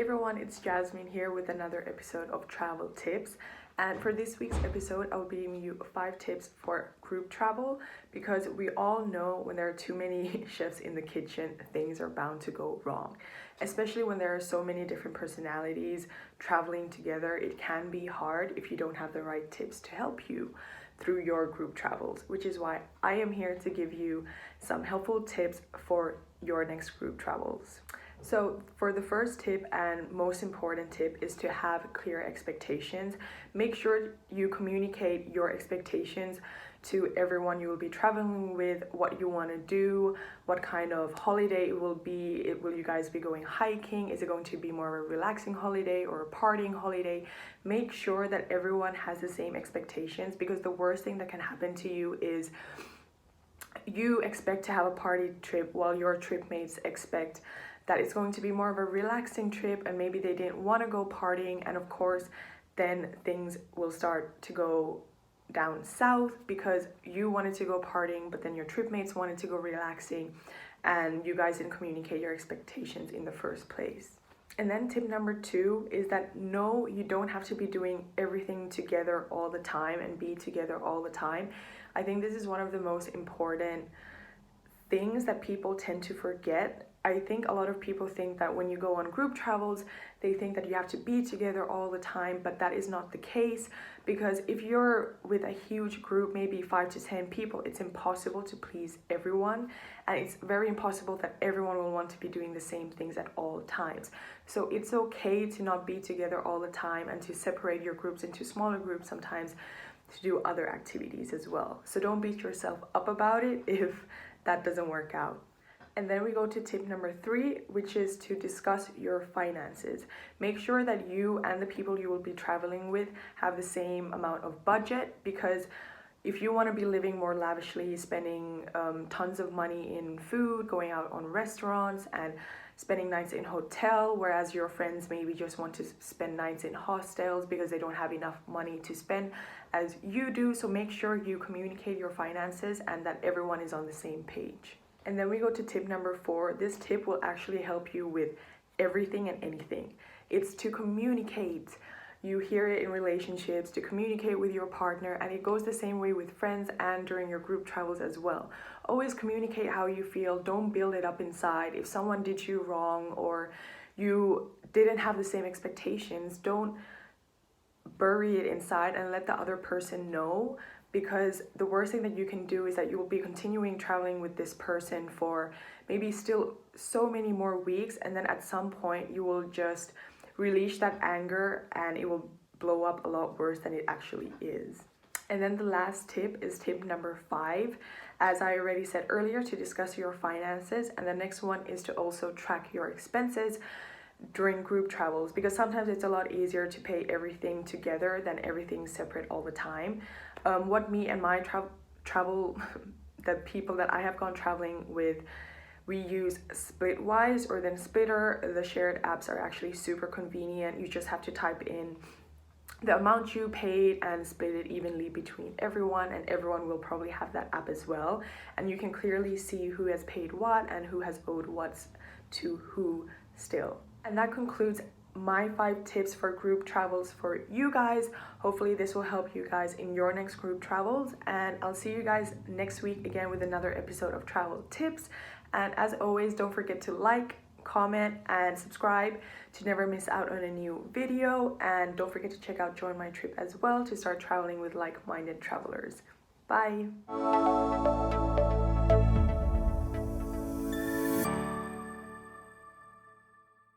everyone, it's Jasmine here with another episode of Travel Tips. And for this week's episode, I'll be giving you 5 tips for group travel because we all know when there are too many chefs in the kitchen, things are bound to go wrong. Especially when there are so many different personalities traveling together, it can be hard if you don't have the right tips to help you through your group travels, which is why I am here to give you some helpful tips for your next group travels. So for the first tip and most important tip is to have clear expectations. Make sure you communicate your expectations to everyone you will be traveling with, what you want to do, what kind of holiday it will be. Will you guys be going hiking? Is it going to be more of a relaxing holiday or a partying holiday? Make sure that everyone has the same expectations, because the worst thing that can happen to you is you expect to have a party trip while your trip mates expect that it's going to be more of a relaxing trip, and maybe they didn't want to go partying, and of course then things will start to go down south because you wanted to go partying but then your trip mates wanted to go relaxing and you guys didn't communicate your expectations in the first place. And then tip number 2 is that no, you don't have to be doing everything together all the time and be together all the time. I think this is one of the most important things that people tend to forget. I think a lot of people think that when you go on group travels, they think that you have to be together all the time, but that is not the case, because if you're with a huge group, maybe 5 to 10 people, it's impossible to please everyone, and it's very impossible that everyone will want to be doing the same things at all times. So it's okay to not be together all the time and to separate your groups into smaller groups sometimes to do other activities as well. So don't beat yourself up about it if that doesn't work out. And then we go to tip number 3, which is to discuss your finances. Make sure that you and the people you will be traveling with have the same amount of budget, because if you want to be living more lavishly, spending tons of money in food, going out on restaurants and spending nights in hotel, whereas your friends maybe just want to spend nights in hostels because they don't have enough money to spend as you do. So make sure you communicate your finances and that everyone is on the same page. And then we go to tip number 4. This tip will actually help you with everything and anything. It's to communicate. You hear it in relationships, to communicate with your partner, and it goes the same way with friends and during your group travels as well. Always communicate how you feel. Don't build it up inside. If someone did you wrong or you didn't have the same expectations, don't bury it inside and let the other person know, because the worst thing that you can do is that you will be continuing traveling with this person for maybe still so many more weeks, and then at some point you will just release that anger and it will blow up a lot worse than it actually is. And then the last tip is tip number 5. As I already said earlier, to discuss your finances, and the next one is to also track your expenses during group travels, because sometimes it's a lot easier to pay everything together than everything separate all the time. What me and my travel the people that I have gone traveling with, we use Splitwise or then Splitter. The shared apps are actually super convenient. You just have to type in the amount you paid and split it evenly between everyone, and everyone will probably have that app as well, and you can clearly see who has paid what and who has owed what to who still. And that concludes my 5 tips for group travels for you guys. Hopefully this will help you guys in your next group travels, and I'll see you guys next week again with another episode of Travel Tips. And as always, don't forget to like, comment and subscribe to never miss out on a new video, and don't forget to check out JoinMyTrip as well to start traveling with like-minded travelers. Bye.